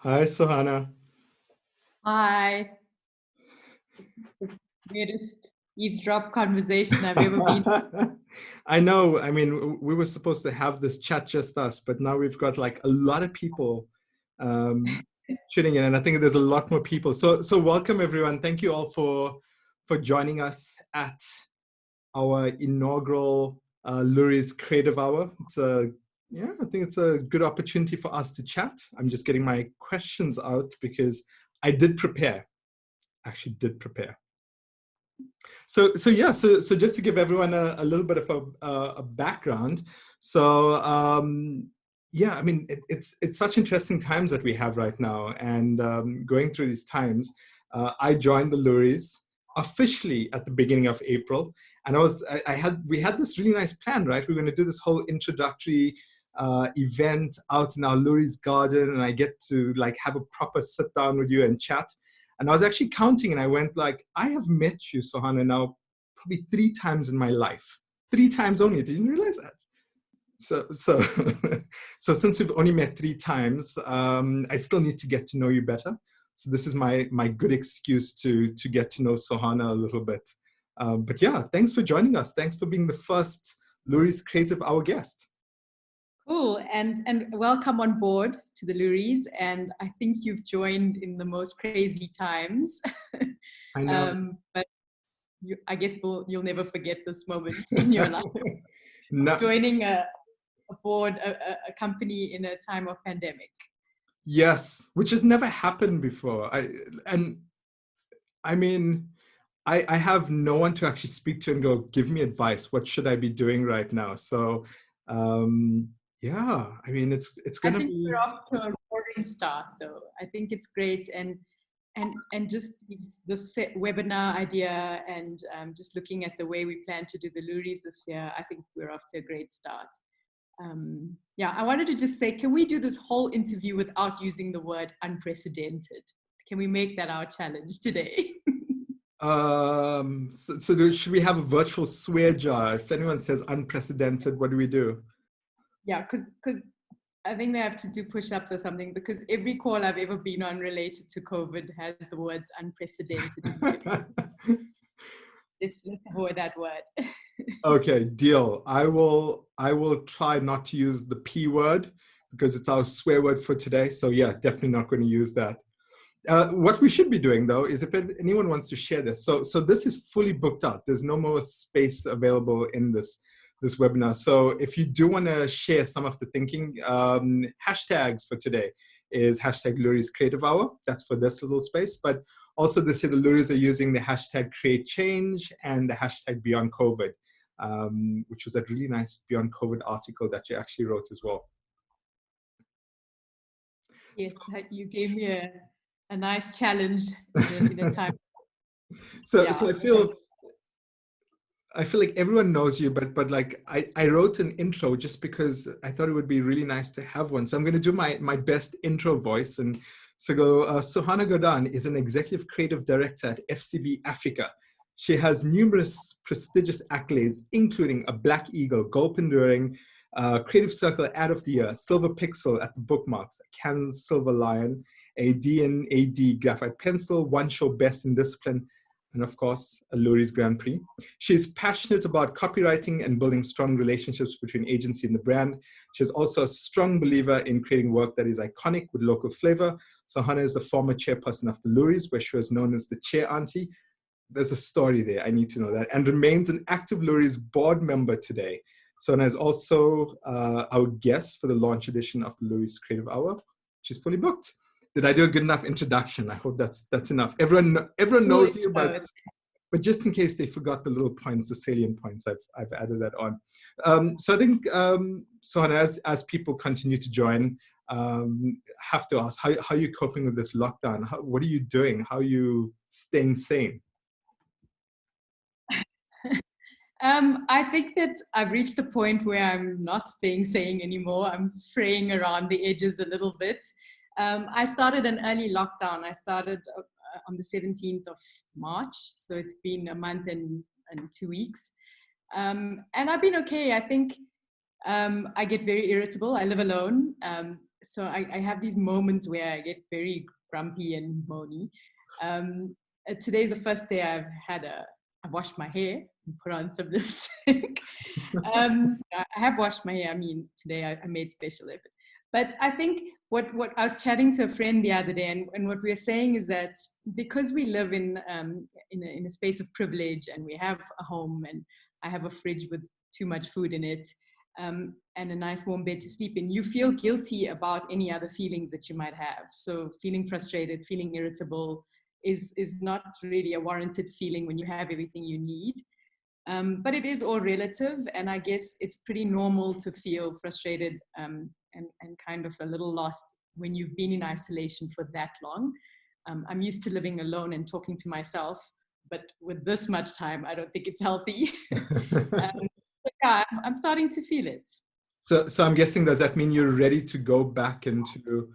Hi, Suhana. Hi. The weirdest eavesdrop conversation I've ever been. I know. I mean, we were supposed to have this chat just us, but now we've got like a lot of people um, tuning in, and I think there's a lot more people. So welcome everyone. Thank you all for joining us at our inaugural Loeries Creative Hour. I think it's a good opportunity for us to chat. I'm just getting my questions out because I did prepare. Actually, did prepare. So just to give everyone a little bit of a background. I mean, it's such interesting times that we have right now, and going through these times, I joined the Loeries officially at the beginning of April, and we had this really nice plan, right? We're going to do this whole introductory event out in our Loeries garden, and I get to like have a proper sit down with you and chat. And I was actually counting, and I went like, I have met you, Suhana, now probably 3 times in my life. 3 times only. Did you realize that? So so since we've only met 3 times, I still need to get to know you better. So this is my good excuse to get to know Suhana a little bit. But yeah, thanks for joining us. Thanks for being the first Loeries Creative Hour guest. Cool, and welcome on board to the Loeries. And I think you've joined in the most crazy times. I know. But I guess you'll never forget this moment in your life. No. Joining a company in a time of pandemic. Yes, which has never happened before. I mean, I have no one to actually speak to and go, give me advice. What should I be doing right now? So, yeah, I mean, it's going to be. I think we're off to a roaring start, though. I think it's great, and just this webinar idea, and just looking at the way we plan to do the Loeries this year, I think we're off to a great start. Yeah, I wanted to just say, can we do this whole interview without using the word unprecedented? Can we make that our challenge today? Should we have a virtual swear jar? If anyone says unprecedented, what do we do? Yeah, because I think they have to do push-ups or something, because every call I've ever been on related to COVID has the words unprecedented. Let's avoid that word. Okay, deal. I will try not to use the P word because it's our swear word for today. So yeah, definitely not going to use that. What we should be doing though is if anyone wants to share this. So this is fully booked out. There's no more space available in this webinar. So if you do want to share some of the thinking, hashtags for today is hashtag Loeries Creative Hour. That's for this little space. But also this year, the Loeries are using the hashtag Create Change and the hashtag Beyond COVID, which was a really nice Beyond COVID article that you actually wrote as well. Yes, you gave me a nice challenge in a time. So I feel like everyone knows you, but like I wrote an intro just because I thought it would be really nice to have one. So I'm going to do my best intro voice. And so Suhana Gordhan is an executive creative director at FCB Africa. She has numerous prestigious accolades, including a Black Eagle, Gold Penduring, Creative Circle Ad of the Year, Silver Pixel at the Bookmarks, a Cannes Silver Lion, a D&AD Graphite Pencil, One Show Best in Discipline, and of course, a Loeries Grand Prix. She's passionate about copywriting and building strong relationships between agency and the brand. She's also a strong believer in creating work that is iconic with local flavor. Suhana is the former chairperson of the Loeries, where she was known as the chair auntie. There's a story there, I need to know that, and remains an active Loeries board member today. Suhana is also our guest for the launch edition of the Loeries Creative Hour. She's fully booked. Did I do a good enough introduction? I hope that's enough. Everyone knows you, but just in case they forgot the little points, the salient points, I've added that on. So I think, Suhana, as people continue to join, have to ask, how are you coping with this lockdown? What are you doing? How are you staying sane? I think that I've reached the point where I'm not staying sane anymore. I'm fraying around the edges a little bit. I started an early lockdown. I started on the 17th of March. So it's been a month and 2 weeks. And I've been okay. I think I get very irritable. I live alone. I have these moments where I get very grumpy and moany. Today's the first day I washed my hair and put on some lipstick. I have washed my hair. I mean, today I made special effort. But I think what I was chatting to a friend the other day, and what we were saying is that because we live in a space of privilege, and we have a home, and I have a fridge with too much food in it, and a nice warm bed to sleep in, you feel guilty about any other feelings that you might have. So feeling frustrated, feeling irritable is not really a warranted feeling when you have everything you need. But it is all relative, and I guess it's pretty normal to feel frustrated, and kind of a little lost when you've been in isolation for that long. I'm used to living alone and talking to myself, but with this much time, I don't think it's healthy. But yeah, I'm starting to feel it. So I'm guessing, does that mean you're ready to go back into,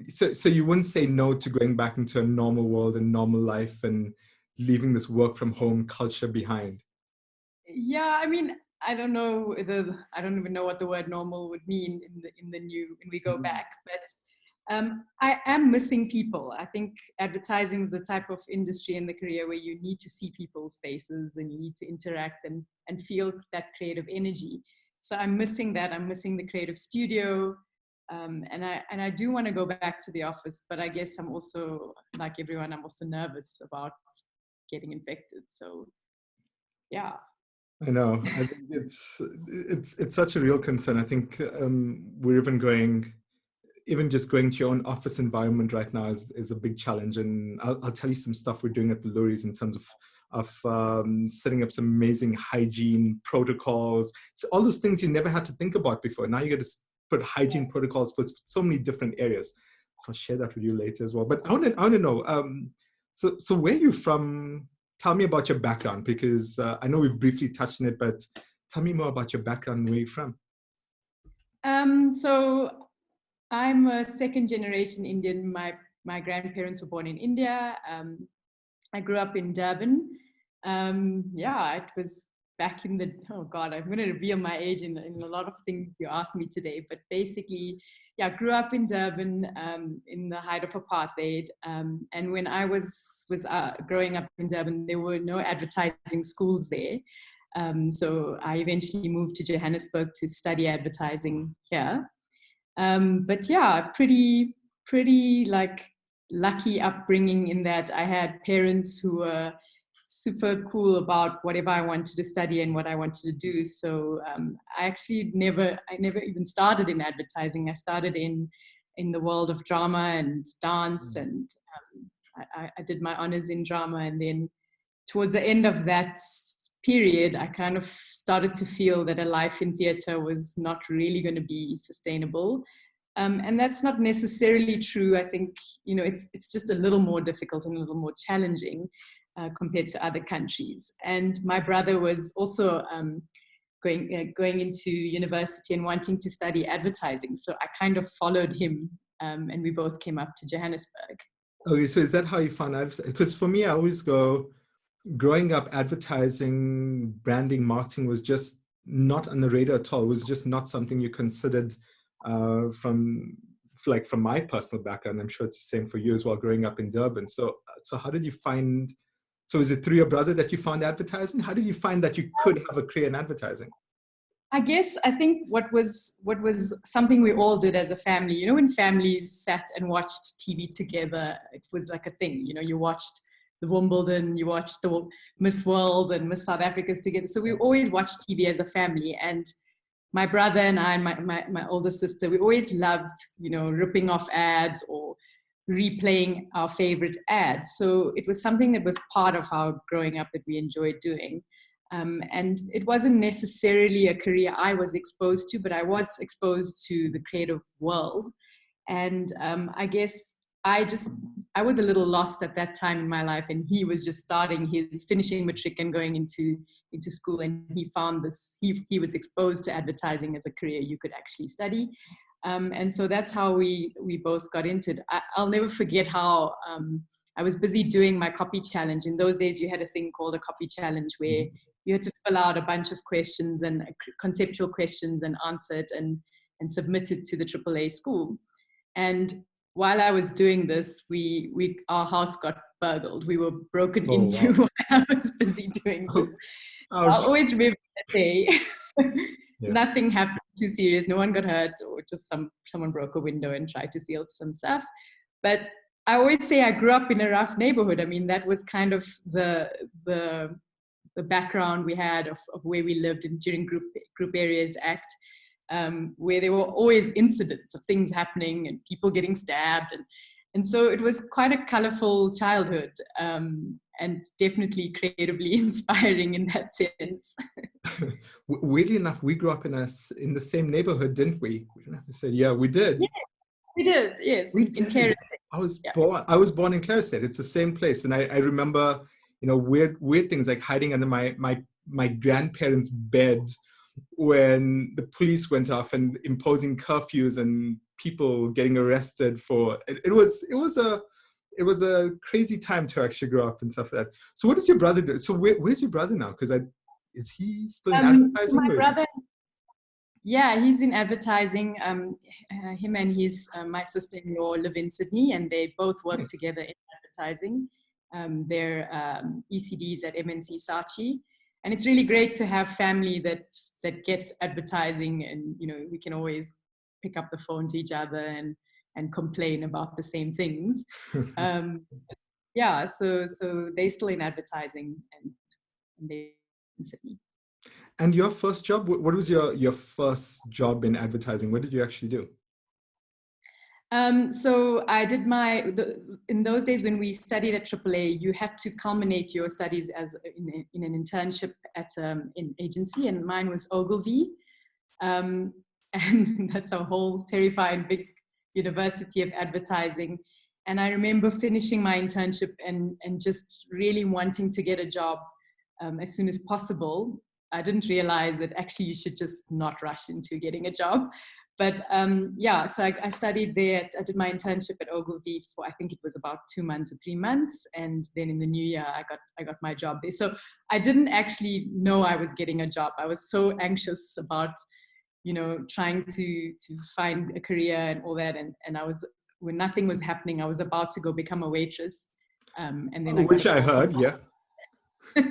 so you wouldn't say no to going back into a normal world and normal life and leaving this work from home culture behind? Yeah, I mean, I don't know I don't even know what the word normal would mean in the new when we go back, but I am missing people. I think advertising is the type of industry in the career where you need to see people's faces and you need to interact and feel that creative energy. So I'm missing that. I'm missing the creative studio. And I do want to go back to the office, but I guess I'm also, like everyone, I'm also nervous about getting infected. So yeah. I know. I think it's such a real concern. I think we're even just going to your own office environment right now is a big challenge. And I'll tell you some stuff we're doing at the Loeries in terms of setting up some amazing hygiene protocols. So all those things you never had to think about before. Now you get to put hygiene protocols for so many different areas. So I'll share that with you later as well. But I want to know. So where are you from? Tell me about your background, because I know we've briefly touched on it, but tell me more about your background and where you're from. So I'm a second generation Indian. My grandparents were born in India. I grew up in Durban. Yeah, it was back in the, oh God, I'm going to reveal my age in a lot of things you asked me today. But basically, yeah, grew up in Durban in the height of apartheid. And when I was growing up in Durban, there were no advertising schools there. So I eventually moved to Johannesburg to study advertising here. But yeah, pretty like lucky upbringing in that I had parents who were super cool about whatever I wanted to study and what I wanted to do. So I never even started in advertising. I started in the world of drama and dance, and I did my honors in drama, and then towards the end of that period, I kind of started to feel that a life in theatre was not really going to be sustainable. And that's not necessarily true. I think, it's just a little more difficult and a little more challenging compared to other countries. And my brother was also going into university and wanting to study advertising. So I kind of followed him, and we both came up to Johannesburg. Okay, so is that how you found out? Because for me, I always go, growing up, advertising, branding, marketing was just not on the radar at all. It was just not something you considered from my personal background. I'm sure it's the same for you as well, growing up in Durban. So how did you find, so is it through your brother that you found advertising? How did you find that you could have a career in advertising? I think what was something we all did as a family, when families sat and watched TV together, it was like a thing. You watched the Wimbledon, you watched the Miss World and Miss South Africa's together. So we always watched TV as a family. And my brother and I and my older sister, we always loved, ripping off ads or replaying our favorite ads. So it was something that was part of our growing up that we enjoyed doing. And it wasn't necessarily a career I was exposed to, but I was exposed to the creative world. And I guess I was a little lost at that time in my life, and he was just finishing matric and going into school, and he found this, he was exposed to advertising as a career you could actually study. And so that's how we both got into it. I'll never forget how I was busy doing my copy challenge. In those days, you had a thing called a copy challenge where you had to fill out a bunch of questions, and conceptual questions, and answer it and submit it to the AAA school. And while I was doing this, our house got burgled. We were broken Oh, into wow. while I was busy doing this. Oh, I'll ouch. always remember that day. Yeah. Nothing happened too serious. No one got hurt, or just someone broke a window and tried to steal some stuff. But I always say I grew up in a rough neighborhood. I mean, that was kind of the background we had of where we lived in during Group Areas Act, where there were always incidents of things happening and people getting stabbed, and so it was quite a colorful childhood, and definitely creatively inspiring in that sense. Weirdly enough, we grew up in the same neighborhood, didn't we? We don't have to say, yeah, we did. Yes, we did. Yes, We in Clare. did. Yeah. I was born in Clarested. It's the same place. And I remember, weird things like hiding under my grandparents' bed when the police went off and imposing curfews and people getting arrested for it. It was a crazy time to actually grow up and stuff like that. So what does your brother do? So where's your brother now? Because is he still in advertising, My or is he? brother, yeah, he's in advertising. Him and my sister-in-law live in Sydney, and they both work Nice. together in advertising. They're ECDs at MNC Saatchi, and it's really great to have family that gets advertising, and we can always pick up the phone to each other and complain about the same things. Yeah, so they're still in advertising, and they in Sydney. And your first job, what was your first job in advertising? What did you actually do? So I did in those days when we studied at AAA, you had to culminate your studies as in an internship at an agency, and mine was Ogilvy. And that's a whole terrifying big university of advertising. And I remember finishing my internship and just really wanting to get a job as soon as possible. I didn't realize that actually you should just not rush into getting a job. But yeah, so I studied there. I did my internship at Ogilvy for, I think it was about 2 months or 3 months. And then in the new year, I got my job there. So I didn't actually know I was getting a job. I was so anxious about, trying to find a career and all that. And I was, when nothing was happening, I was about to go become a waitress. And then I got a Which I call from heard, yeah. At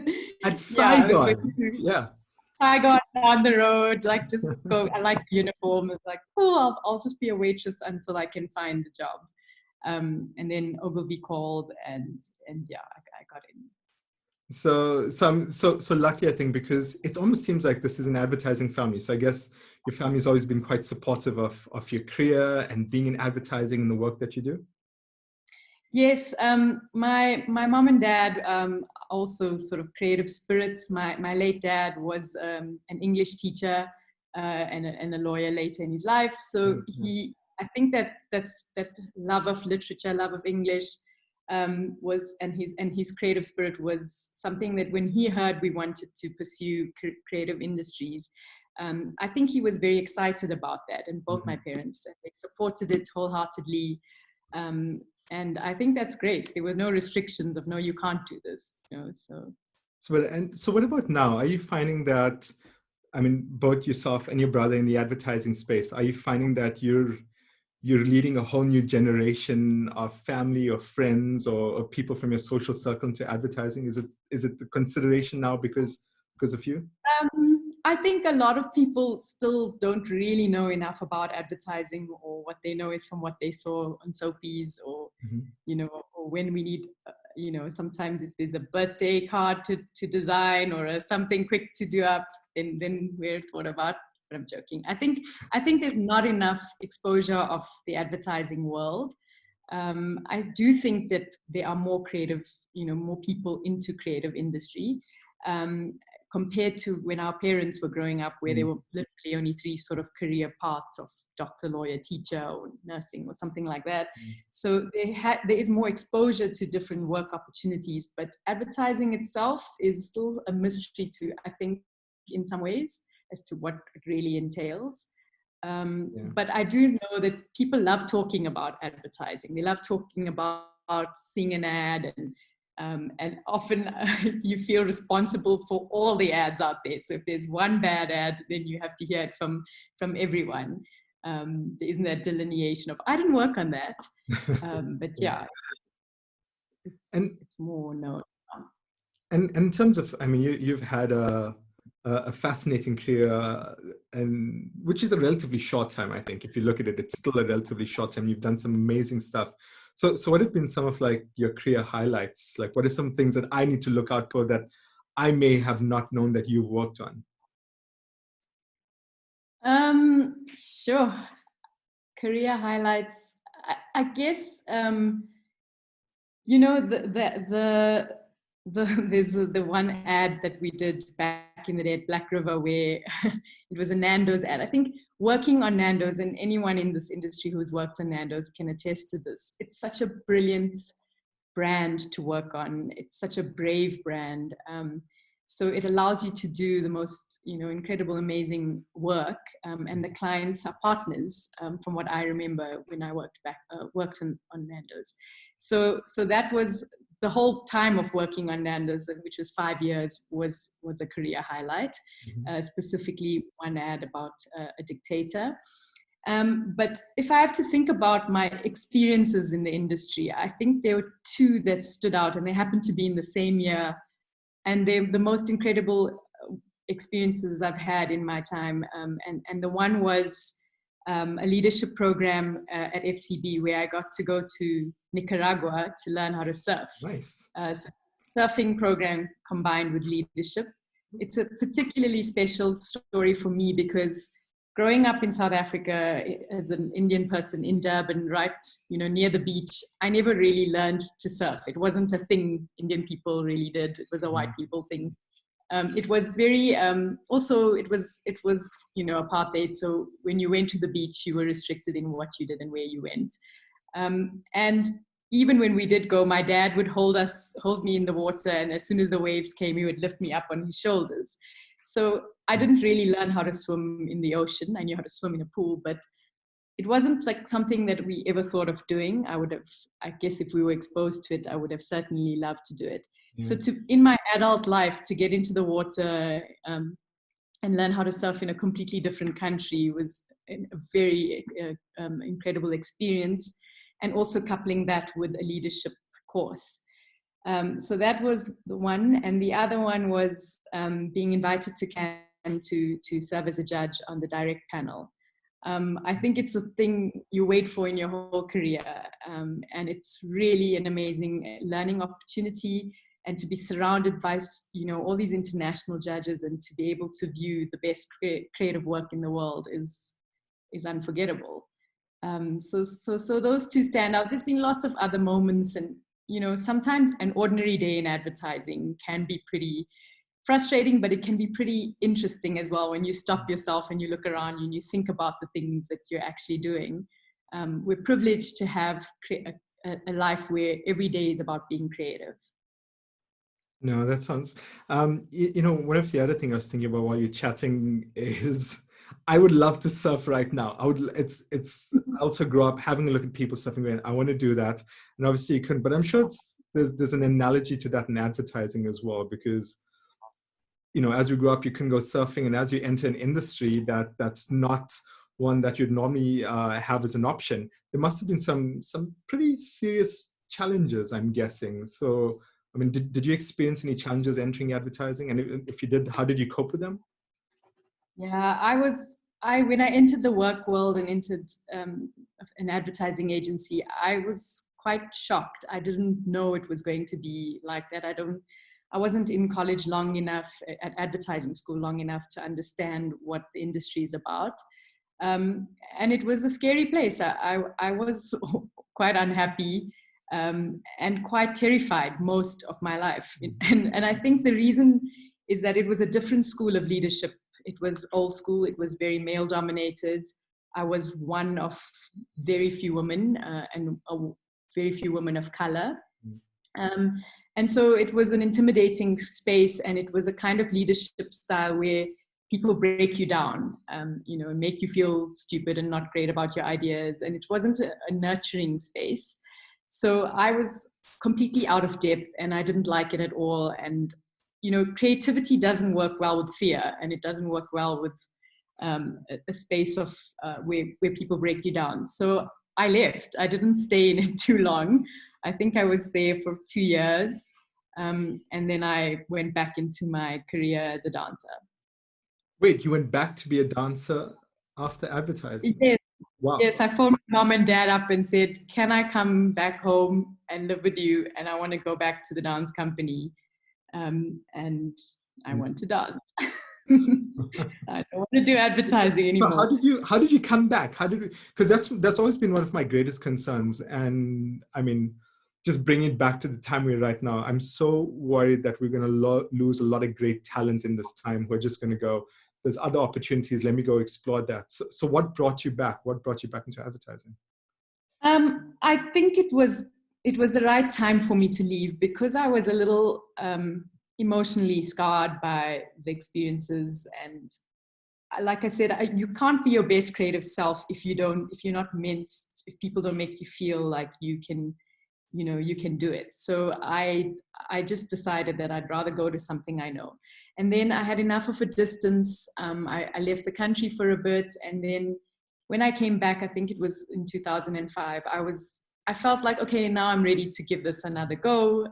yeah, I was going Saigon, to yeah. Saigon down the road, like just go. I like the uniform. It's like, oh, I'll just be a waitress until I can find a job. And then Ogilvy called, and yeah, I got in. So lucky, I think, because it almost seems like this is an advertising family. So I guess your family's always been quite supportive of your career and being in advertising and the work that you do. Yes, my mom and dad also sort of creative spirits. My late dad was an English teacher and a lawyer later in his life. So I think that love of literature, love of English was, and his creative spirit was something that when he heard we wanted to pursue creative industries, I think he was very excited about that, and both my parents, they supported it wholeheartedly. And I think that's great. There were no restrictions of, no, you can't do this. So what about now? Are you finding that, I mean, both yourself and your brother in the advertising space, are you finding that you're leading a whole new generation of family or friends or people from your social circle to advertising? Is it the consideration now because of you? I think a lot of people still don't really know enough about advertising, or what they know is from what they saw on soapies, or or when we need, sometimes if there's a birthday card to design, or something quick to do up, then we're thought about. But I'm joking. I think there's not enough exposure of the advertising world. I do think that there are more creative, more people into creative industry. Compared to when our parents were growing up, where there were literally only 3 sort of career paths of doctor, lawyer, teacher, or nursing, or something like that. So there is more exposure to different work opportunities, but advertising itself is still a mystery to, I think, in some ways, as to what it really entails. But I do know that people love talking about advertising. They love talking about seeing an ad, and often you feel responsible for all the ads out there. So if there's one bad ad, then you have to hear it from everyone. there isn't that delineation of, I didn't work on that. But yeah, and it's more known. and in terms of, I mean, you've had a fascinating career, and which is a relatively short time. I think if you look at it, it's still a relatively short time. You've done some amazing stuff. So what have been some of like your career highlights? Like, what are some things that I need to look out for that I may have not known that you've worked on? Sure. Career highlights. I guess you know there's the one ad that we did back in the day at Black River where it was a Nando's ad. I think working on Nando's, and anyone in this industry who's worked on Nando's can attest to this. It's such a brilliant brand to work on. It's such a brave brand. So it allows you to do the most, incredible, amazing work. And the clients are partners, from what I remember when I worked on Nando's. So that was the whole time of working on Nando's, which was 5 years, was a career highlight. Specifically one ad about a dictator. But if I have to think about my experiences in the industry, I think there were two that stood out, and they happened to be in the same year. And they're the most incredible experiences I've had in my time. And the one was a leadership program at FCB, where I got to go to Nicaragua to learn how to surf. Nice. So surfing program combined with leadership. It's a particularly special story for me because growing up in South Africa as an Indian person in Durban, right, near the beach, I never really learned to surf. It wasn't a thing Indian people really did. It was a white people thing. It was very, also it was, apartheid. So when you went to the beach, you were restricted in what you did and where you went. And even when we did go, my dad would hold me in the water. And as soon as the waves came, he would lift me up on his shoulders. So I didn't really learn how to swim in the ocean. I knew how to swim in a pool, but it wasn't like something that we ever thought of doing. I guess if we were exposed to it, I would have certainly loved to do it. Yeah. So in my adult life, to get into the water and learn how to surf in a completely different country was a very incredible experience. And also coupling that with a leadership course. So that was the one. And the other one was being invited to Cannes to serve as a judge on the direct panel. I think it's the thing you wait for in your whole career. And it's really an amazing learning opportunity, and to be surrounded by, all these international judges and to be able to view the best creative work in the world is unforgettable. So those two stand out. There's been lots of other moments, and sometimes an ordinary day in advertising can be pretty frustrating, but it can be pretty interesting as well when you stop yourself and you look around and you think about the things that you're actually doing. We're privileged to have a life where every day is about being creative. No, that sounds, one of the other things I was thinking about while you're chatting is I would love to surf right now. It's also grow up having a look at people surfing, and I want to do that. And obviously you couldn't, but I'm sure there's an analogy to that in advertising as well, because, as we grow up, you can go surfing, and as you enter an industry that's not one that you'd normally have as an option, there must have been some pretty serious challenges, I'm guessing. So, I mean, did you experience any challenges entering advertising? And if you did, how did you cope with them? Yeah, when I entered the work world and entered an advertising agency, I was quite shocked. I didn't know it was going to be like that. I wasn't in college long enough, at advertising school long enough to understand what the industry is about. And it was a scary place. I was quite unhappy and quite terrified most of my life. And I think the reason is that it was a different school of leadership. It was old school. It was very male dominated. I was one of very few women and very few women of color. And so it was an intimidating space, and it was a kind of leadership style where people break you down, and make you feel stupid and not great about your ideas. And it wasn't a nurturing space. So I was completely out of depth, and I didn't like it at all. And creativity doesn't work well with fear, and it doesn't work well with a space of where people break you down. So I left. I didn't stay in it too long. I think I was there for 2 years. And then I went back into my career as a dancer. Wait, you went back to be a dancer after advertising? Yes, Wow. yes. I phoned my mom and dad up and said, "Can I come back home and live with you? And I want to go back to the dance company, and I want to dance. I don't want to do advertising So anymore." how did you come back? How did we, because that's always been one of my greatest concerns. And I mean, just bring it back to the time we're right now. I'm so worried that we're going to lose a lot of great talent in this time. We're just going to go, there's other opportunities. Let me go explore that. So what brought you back? What brought you back into advertising? I think it was the right time for me to leave because I was a little emotionally scarred by the experiences. And like I said, you can't be your best creative self if you're not meant, if people don't make you feel like you can do it. So I just decided that I'd rather go to something I know. And then I had enough of a distance. I left the country for a bit, and then when I came back, I think it was in 2005, I felt like, okay, now I'm ready to give this another go.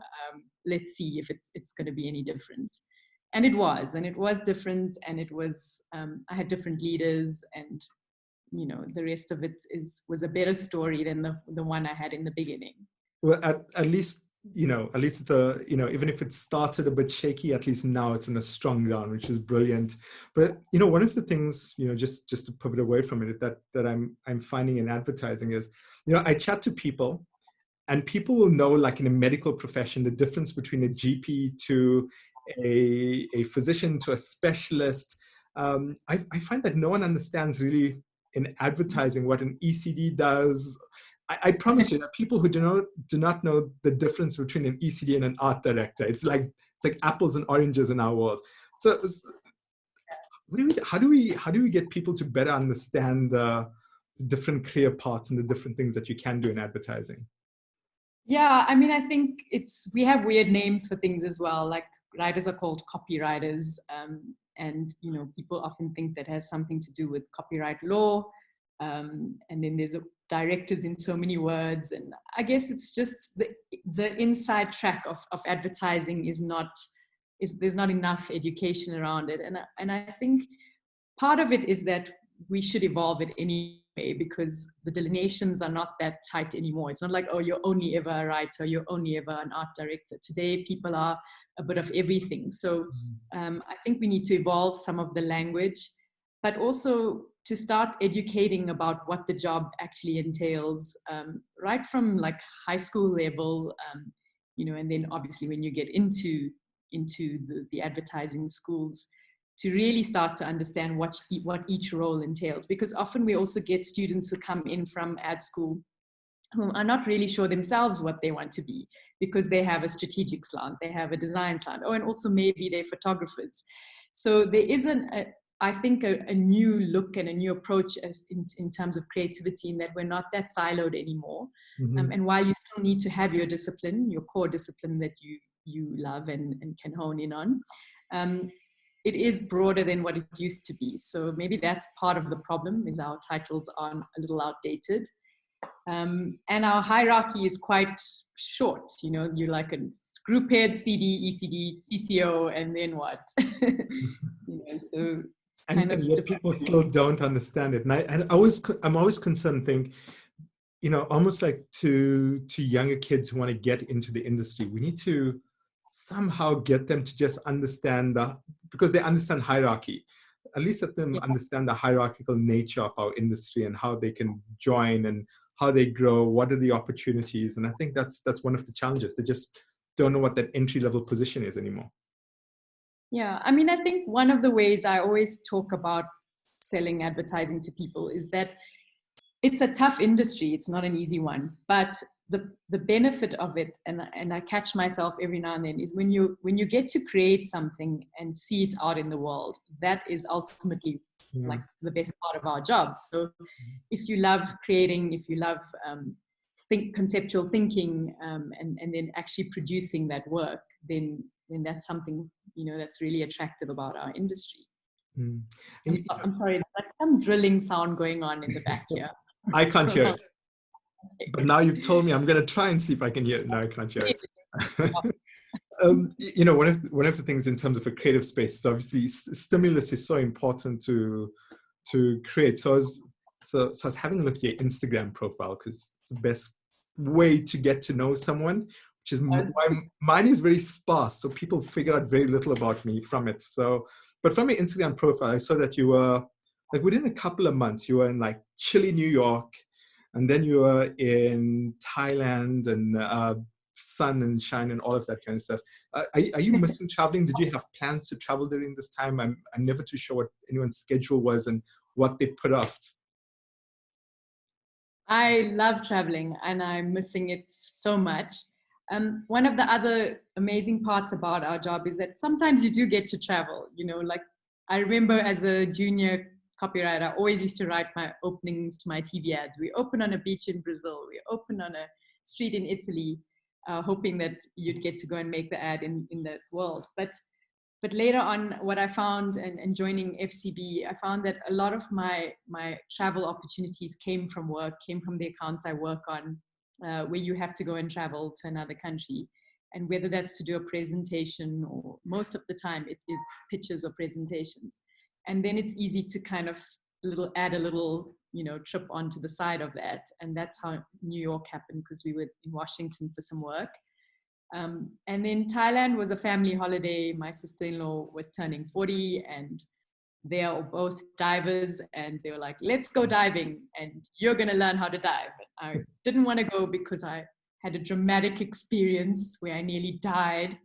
Let's see if it's going to be any different. And it was different, and it was I had different leaders, and the rest of it was a better story than the one I had in the beginning. Well, at least, at least it's a, even if it started a bit shaky, at least now it's in a strong ground, which is brilliant. But, one of the things, just to pivot away from it, that I'm finding in advertising is, I chat to people, and people will know, like in a medical profession, the difference between a GP to a physician to a specialist. I find that no one understands really in advertising what an ECD does. I promise you that people who do not know the difference between an ECD and an art director, it's like apples and oranges in our world. So how do we get people to better understand the different career paths and the different things that you can do in advertising? Yeah, I mean, I think we have weird names for things as well. Like writers are called copywriters, and people often think that has something to do with copyright law. And then there's directors in so many words, and I guess it's just the inside track of advertising there's not enough education around it, and I think part of it is that we should evolve it anyway, because the delineations are not that tight anymore. It's not like, oh, you're only ever a writer, you're only ever an art director. Today, people are a bit of everything. So I think we need to evolve some of the language, but also to start educating about what the job actually entails, right from like high school level, and then obviously when you get into the advertising schools, to really start to understand what each role entails. Because often we also get students who come in from ad school who are not really sure themselves what they want to be, because they have a strategic slant, they have a design slant, and also maybe they're photographers. So there is I think a new look and a new approach in terms of creativity, in that we're not that siloed anymore. Mm-hmm. And while you still need to have your discipline, your core discipline that you love and can hone in on, it is broader than what it used to be. So maybe that's part of the problem, is our titles are a little outdated. And our hierarchy is quite short. You're like a group head, CD, ECD, CCO, and then what? So it's kind of yet people still don't understand it. And I'm always concerned, think, almost like to younger kids who want to get into the industry, we need to somehow get them to just understand because they understand hierarchy, at least let them understand the hierarchical nature of our industry and how they can join and how they grow, what are the opportunities. And I think that's one of the challenges. They just don't know what that entry-level position is anymore. Yeah, I mean, I think one of the ways I always talk about selling advertising to people is that it's a tough industry. It's not an easy one, but the benefit of it, and I catch myself every now and then, is when you get to create something and see it out in the world. That is ultimately like the best part of our job. So if you love creating, if you love conceptual thinking, and then actually producing that work, then that's something that's really attractive about our industry. Mm. And I'm sorry, there's like some drilling sound going on in the back here. I can't hear it. But now you've told me, I'm going to try and see if I can hear it. No, I can't hear it. One of the things in terms of a creative space is obviously stimulus is so important to create. So I was having a look at your Instagram profile because it's the best way to get to know someone, which is why mine is very sparse. So people figure out very little about me from it. So, but from your Instagram profile, I saw that you were like within a couple of months, you were in like chilly New York, and then you were in Thailand and sun and shine and all of that kind of stuff. Are you missing traveling? Did you have plans to travel during this time? I'm never too sure what anyone's schedule was and what they put off. I love traveling and I'm missing it so much. One of the other amazing parts about our job is that sometimes you do get to travel. Like I remember as a junior copywriter, I always used to write my openings to my TV ads. We open on a beach in Brazil. We open on a street in Italy, hoping that you'd get to go and make the ad in that world. But later on, what I found and joining FCB, I found that a lot of my travel opportunities came from the accounts I work on, where you have to go and travel to another country. And whether that's to do a presentation, or most of the time it is pitches or presentations. And then it's easy to kind of add a little trip onto the side of that. And that's how New York happened, because we were in Washington for some work. And then Thailand was a family holiday. My sister-in-law was turning 40 and they are both divers, and they were like, let's go diving and you're going to learn how to dive. I didn't want to go because I had a dramatic experience where I nearly died.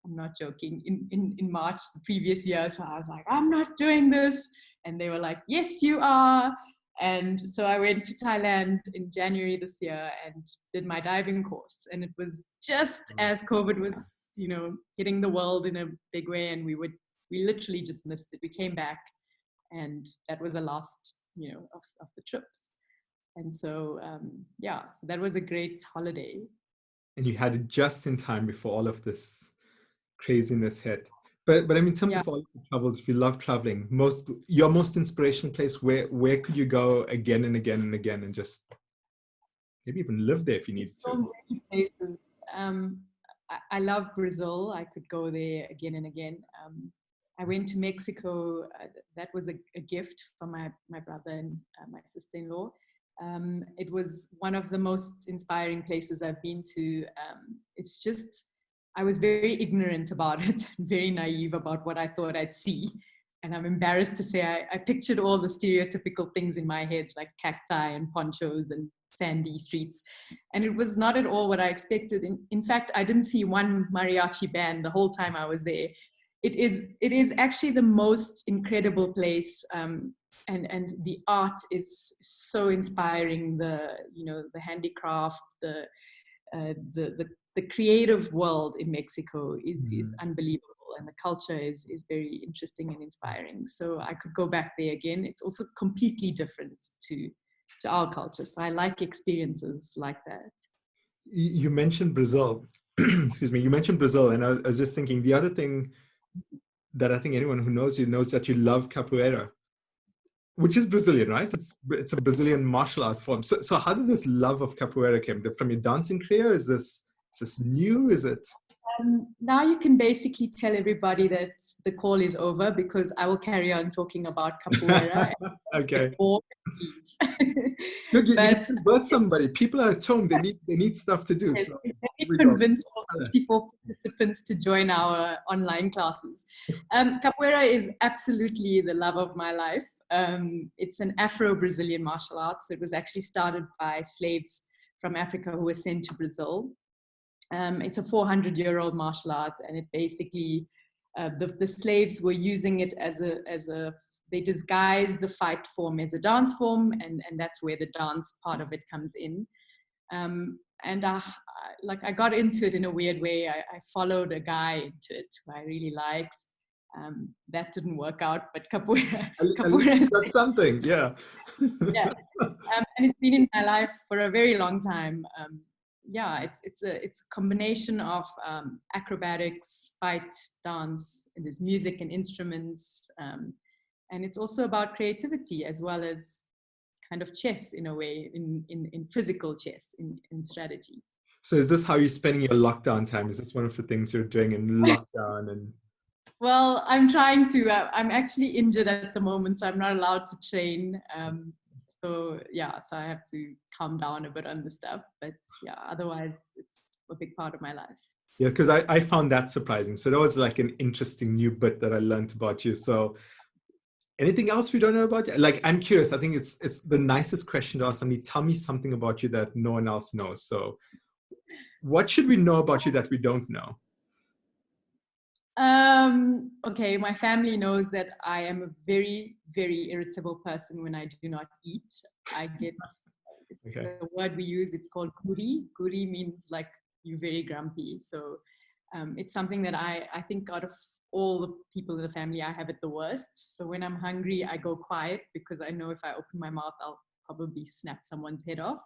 I'm not joking, in March the previous year. So I was like, I'm not doing this. And they were like, yes, you are. And so I went to Thailand in January this year and did my diving course. And it was just as COVID was, hitting the world in a big way. And we literally just missed it. We came back and that was the last, of the trips. And so, so that was a great holiday. And you had it just in time before all of this craziness hit. But I mean, in terms of all the travels, if you love traveling, your most inspirational place, where could you go again and again and again and just maybe even live there if you need to? So many places. I love Brazil. I could go there again and again. I went to Mexico. That was a gift from my brother and my sister-in-law. It was one of the most inspiring places I've been to. It's just, I was very ignorant about it, very naive about what I thought I'd see. And I'm embarrassed to say I pictured all the stereotypical things in my head, like cacti and ponchos and sandy streets. And it was not at all what I expected. In fact, I didn't see one mariachi band the whole time I was there. It is actually the most incredible place. And the art is so inspiring. The handicraft, the creative world in Mexico is unbelievable, and the culture is very interesting and inspiring. So I could go back there again. It's also completely different to our culture. So I like experiences like that. You mentioned Brazil. Excuse me. You mentioned Brazil, and I was just thinking the other thing that I think anyone who knows you knows that you love capoeira, which is Brazilian, right? It's a Brazilian martial art form. So how did this love of capoeira came? From your dancing career? Is this new? Is it? Now you can basically tell everybody that the call is over, because I will carry on talking about capoeira. Okay. Look, you can convert somebody. People are at home. They need stuff to do. Yes, so we convince all 54 participants to join our online classes. Capoeira is absolutely the love of my life. It's an Afro-Brazilian martial arts. It was actually started by slaves from Africa who were sent to Brazil. It's a 400-year-old martial art, and it basically, the slaves were using it they disguised the fight form as a dance form, and that's where the dance part of it comes in. And I got into it in a weird way. I followed a guy into it who I really liked. That didn't work out, but capoeira that's something, yeah. Yeah, and it's been in my life for a very long time. It's a combination of acrobatics, fight, dance, and there's music and instruments. And it's also about creativity as well as kind of chess in a way, in physical chess, in strategy. So is this how you're spending your lockdown time? Is this one of the things you're doing in lockdown? And Well, I'm trying to. I'm actually injured at the moment, so I'm not allowed to train. So yeah, so I have to calm down a bit on the stuff. But yeah, otherwise, it's a big part of my life. yeah, because I found that surprising. So that was like an interesting new bit that I learned about you. So anything else we don't know about you? Like, I'm curious. I think it's the nicest question to ask somebody. Tell me something about you that no one else knows. So what should we know about you that we don't know? Okay, my family knows that I am a very, very irritable person when I do not eat. I get Okay. the word we use, it's called guri. Guri means like you're very grumpy. So it's something that I think out of all the people in the family, I have it the worst. So when I'm hungry, I go quiet because I know if I open my mouth, I'll probably snap someone's head off.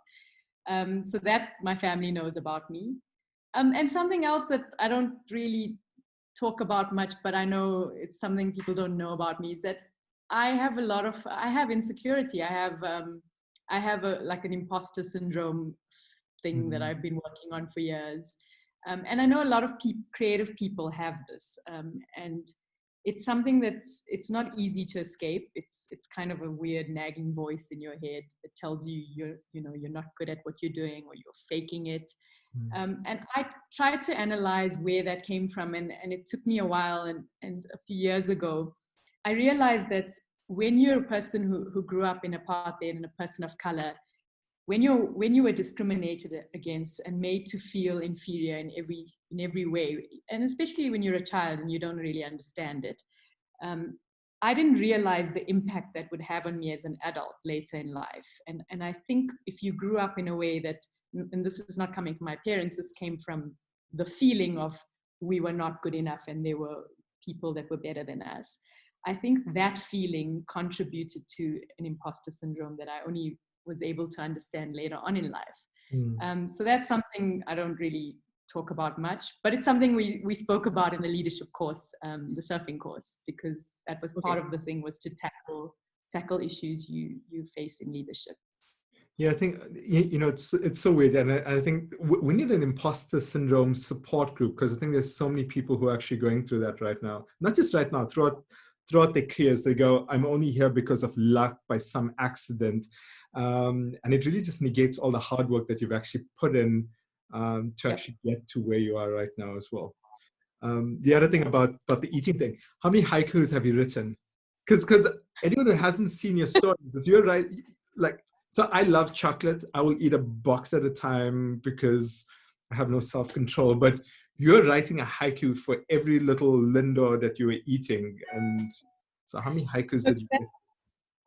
So that my family knows about me. And something else that I don't really talk about much, but I know it's something people don't know about me, is that I have insecurity. I have like an imposter syndrome thing that Mhm. I've been working on for years. And I know a lot of creative people have this. And it's something it's not easy to escape. It's kind of a weird nagging voice in your head that tells you you're not good at what you're doing, or you're faking it. And I tried to analyze where that came from, and it took me a while. And a few years ago, I realized that when you're a person who grew up in apartheid and a person of color, when you were discriminated against and made to feel inferior in every way, and especially when you're a child and you don't really understand it, um, I didn't realize the impact that would have on me as an adult later in life. And I think if you grew up in a way that, and this is not coming from my parents, this came from the feeling of we were not good enough and there were people that were better than us. I think that feeling contributed to an imposter syndrome that I only was able to understand later on in life. Mm. So that's something I don't really talk about much, but it's something we spoke about in the leadership course, the surfing course, because that was part of the thing, was to tackle issues you face in leadership. Yeah, I think it's so weird, and I think we need an imposter syndrome support group, because I think there's so many people who are actually going through that right now. Not just right now, throughout their careers, they go, "I'm only here because of luck, by some accident," and it really just negates all the hard work that you've actually put in to Yep. actually get to where you are right now as well. The other thing about the eating thing, how many haikus have you written? Because anyone who hasn't seen your stories, is you're right. Like, so I love chocolate. I will eat a box at a time because I have no self-control. But you're writing a haiku for every little lindor that you were eating. And so how many haikus But did you get?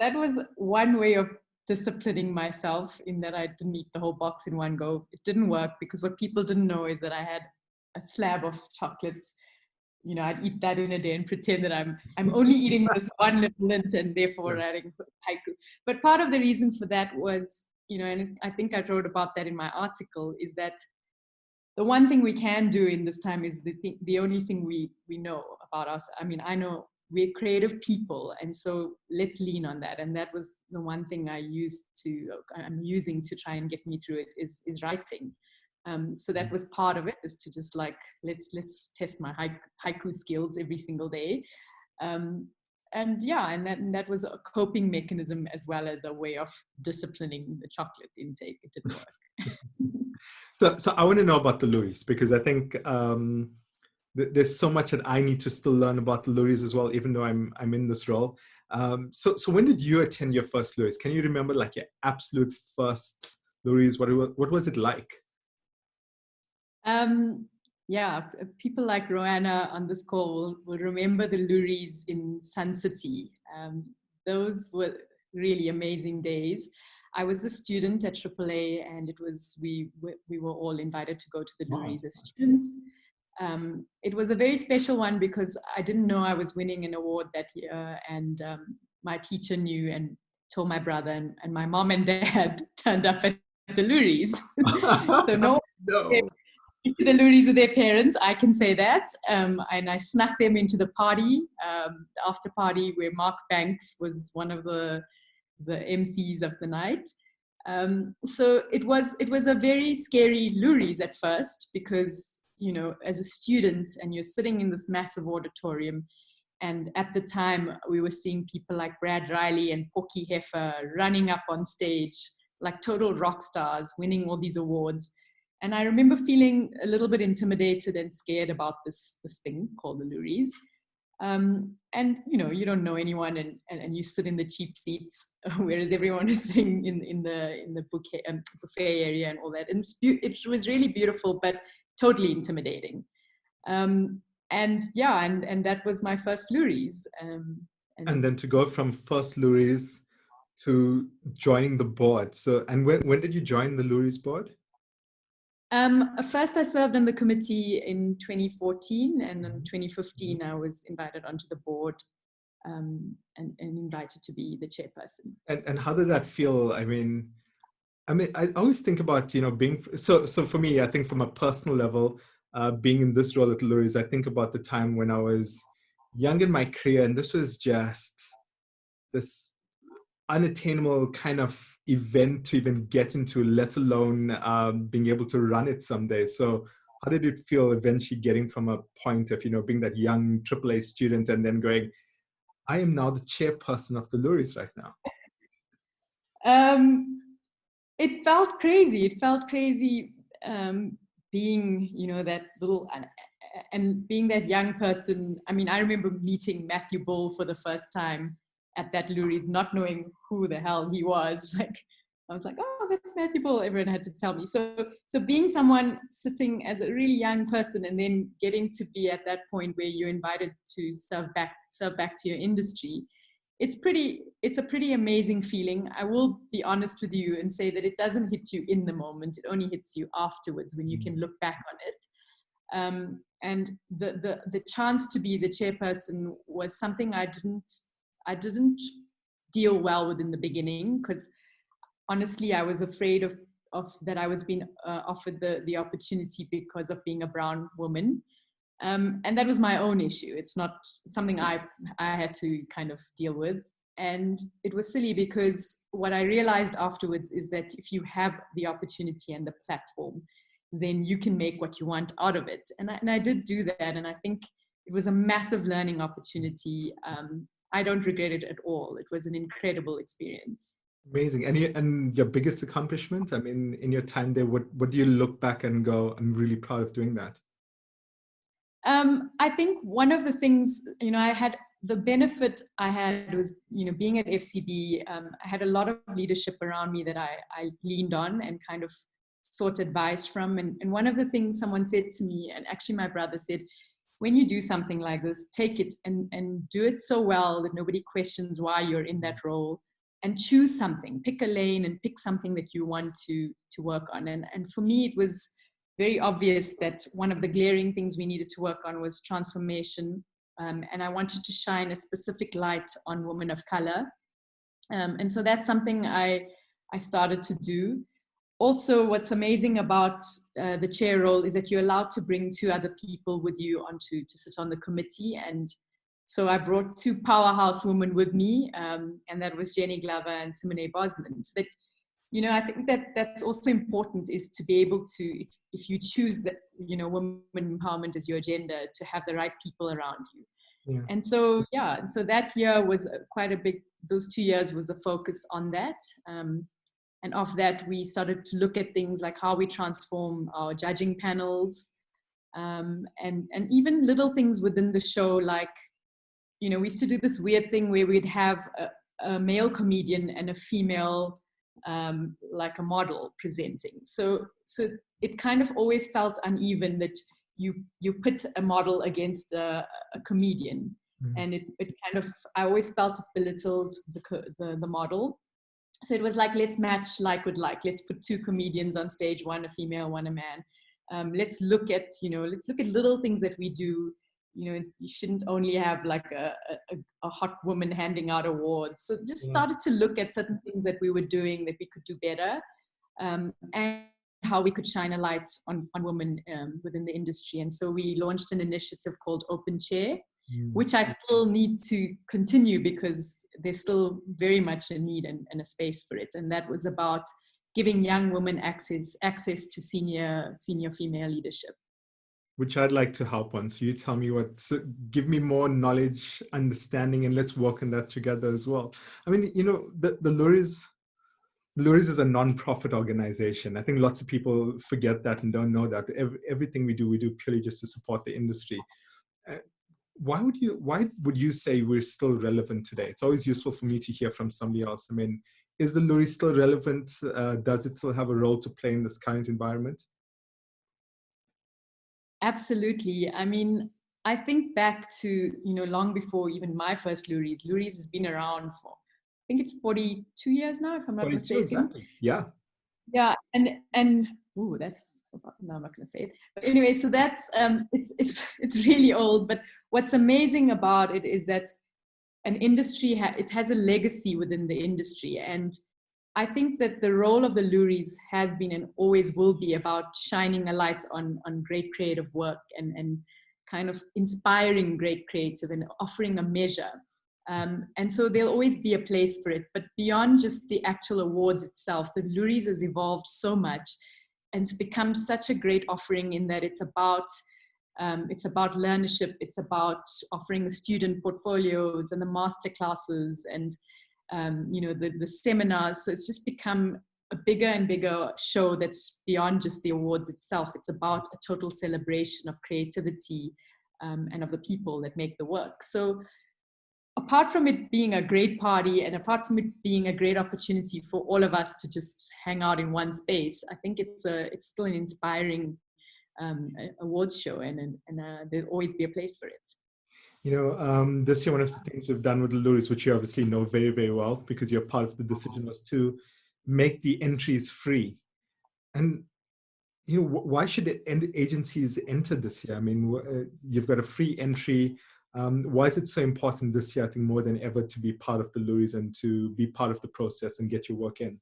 that was one way of disciplining myself, in that I didn't eat the whole box in one go. It didn't work because what people didn't know is that I had a slab of chocolate. I'd eat that in a day and pretend that I'm only eating this one little lint and therefore Yeah. writing haiku. But part of the reason for that was, and I think I wrote about that in my article, is that the one thing we can do in this time is the only thing we know about us. I mean, I know we're creative people, and so let's lean on that. And that was the one thing I'm using to try and get me through it, is writing. So that was part of it, is to just like, let's test my haiku skills every single day. And yeah, and that was a coping mechanism as well as a way of disciplining the chocolate intake. It didn't work. So I want to know about the Loeries, because I think there's so much that I need to still learn about the Loeries as well, even though I'm in this role. So when did you attend your first Loeries? Can you remember like your absolute first Loeries? What was it like? Yeah, people like Roanna on this call will remember the Loeries in Sun City. Those were really amazing days. I was a student at AAA, and we were all invited to go to the Wow. Loeries as students. It was a very special one because I didn't know I was winning an award that year, and my teacher knew and told my brother, and my mom and dad turned up at the Loeries. So no No. to the Loeries with their parents, I can say that. And I snuck them into the party, the after party, where Mark Banks was one of the MCs of the night. So it was a very scary Loeries at first, because, you know, as a student and you're sitting in this massive auditorium, and at the time we were seeing people like Brad Riley and Porky Heffer running up on stage like total rock stars, winning all these awards. And I remember feeling a little bit intimidated and scared about this thing called the Loeries. And you know, you don't know anyone, and you sit in the cheap seats, whereas everyone is sitting in the buffet area and all that. And it was really beautiful, but totally intimidating. And yeah, and that was my first Loeries. And then to go from first Loeries to joining the board. So, and when did you join the Loeries board? First, I served on the committee in 2014, and in 2015, I was invited onto the board, and invited to be the chairperson. And how did that feel? I mean, I always think about, you know, being so for me, I think from a personal level, being in this role at Loeries, I think about the time when I was young in my career, and this was just this unattainable kind of event to even get into, let alone being able to run it someday. So how did it feel eventually getting from a point of, you know, being that young AAA student and then going, I am now the chairperson of the Loeries right now? It felt crazy. It felt crazy, being, you know, that little, and being that young person. I mean, I remember meeting Matthew Bull for the first time at that Loeries, not knowing who the hell he was. Like, I was like, oh, that's Matthew Bull. Everyone had to tell me. So being someone sitting as a really young person, and then getting to be at that point where you're invited to serve back to your industry, it's a pretty amazing feeling. I will be honest with you and say that it doesn't hit you in the moment. It only hits you afterwards, when you can look back on it. And the chance to be the chairperson was something I didn't deal well with in the beginning, because honestly, I was afraid of that I was being offered the opportunity because of being a brown woman. And that was my own issue. It's not something I had to kind of deal with. And it was silly, because what I realized afterwards is that if you have the opportunity and the platform, then you can make what you want out of it. And I did do that. And I think it was a massive learning opportunity. I don't regret it at all. It was an incredible experience. Amazing. And your biggest accomplishment, I mean, in your time there, what do you look back and go, I'm really proud of doing that? I think one of the things, you know, the benefit I had was, you know, being at FCB, I had a lot of leadership around me that I leaned on and kind of sought advice from. And one of the things someone said to me, and actually my brother said, when you do something like this, take it and do it so well that nobody questions why you're in that role, and choose something, pick a lane and pick something that you want to work on. And for me, it was very obvious that one of the glaring things we needed to work on was transformation. And I wanted to shine a specific light on women of color. And so that's something I started to do. Also, what's amazing about the chair role is that you're allowed to bring two other people with you to sit on the committee. And so I brought two powerhouse women with me, and that was Jenny Glover and Simone Bosman. So that, you know, I think that that's also important, is to be able to, if you choose that, you know, women empowerment as your agenda, to have the right people around you. Yeah. And so, yeah, so that year was quite a big, those 2 years was a focus on that. And of that, we started to look at things like how we transform our judging panels, and even little things within the show, like, you know, we used to do this weird thing where we'd have a male comedian and a female, like a model presenting. So it kind of always felt uneven that you put a model against a comedian, and it kind of, I always felt it belittled the model. So it was like, let's match like with like. Let's put two comedians on stage, one a female, one a man. Let's look at little things that we do. You know, you shouldn't only have like a hot woman handing out awards. So just started to look at certain things that we were doing that we could do better, and how we could shine a light on women within the industry. And so we launched an initiative called Open Chair, which I still need to continue because there's still very much a need and a space for it. And that was about giving young women access to senior female leadership. Which I'd like to help on. So you tell me so give me more knowledge, understanding, and let's work on that together as well. I mean, you know, the Loeries is a non-profit organization. I think lots of people forget that and don't know that. Everything we do purely just to support the industry. Why would you say we're still relevant today? It's always useful for me to hear from somebody else. I mean, is the Loeries still relevant? Does it still have a role to play in this current environment? Absolutely. I mean, I think back to, you know, long before even my first Loeries. Loeries has been around for, I think it's 42 years now, if I'm not mistaken. Exactly. Yeah. Yeah. And ooh, that's, no, I'm not going to say it. But anyway, so that's, it's really old. But what's amazing about it is that an industry, it has a legacy within the industry. And I think that the role of the Loeries has been and always will be about shining a light on great creative work and kind of inspiring great creative and offering a measure. And so there'll always be a place for it. But beyond just the actual awards itself, the Loeries has evolved so much and it's become such a great offering in that it's about learnership, it's about offering the student portfolios and the master classes and you know, the seminars. So it's just become a bigger and bigger show that's beyond just the awards itself. It's about a total celebration of creativity and of the people that make the work. So apart from it being a great party and apart from it being a great opportunity for all of us to just hang out in one space, I think it's still an inspiring awards show and there'll always be a place for it. You know, this year, one of the things we've done with the Loeries, which you obviously know very, very well because you're part of the decision, was to make the entries free. And, you know, why should agencies enter this year? I mean, you've got a free entry. Why is it so important this year, I think more than ever, to be part of the Loeries and to be part of the process and get your work in?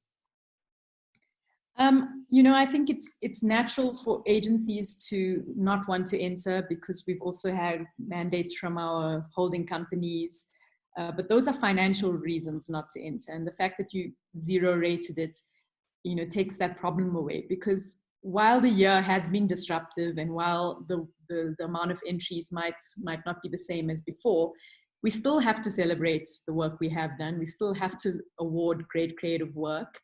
You know, I think it's natural for agencies to not want to enter because we've also had mandates from our holding companies, but those are financial reasons not to enter. And the fact that you zero rated it, you know, takes that problem away because while the year has been disruptive and while the amount of entries might not be the same as before, we still have to celebrate the work we have done. We still have to award great creative work.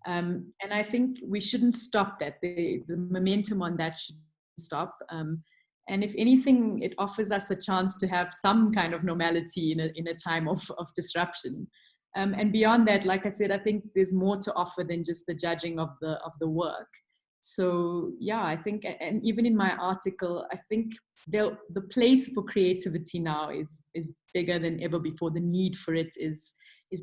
And I think we shouldn't stop that. The momentum on that shouldn't stop. And if anything, it offers us a chance to have some kind of normality in a time of disruption. And beyond that, like I said, I think there's more to offer than just the judging of the work. So yeah, I think, and even in my article, I think the place for creativity now is bigger than ever before. The need for it is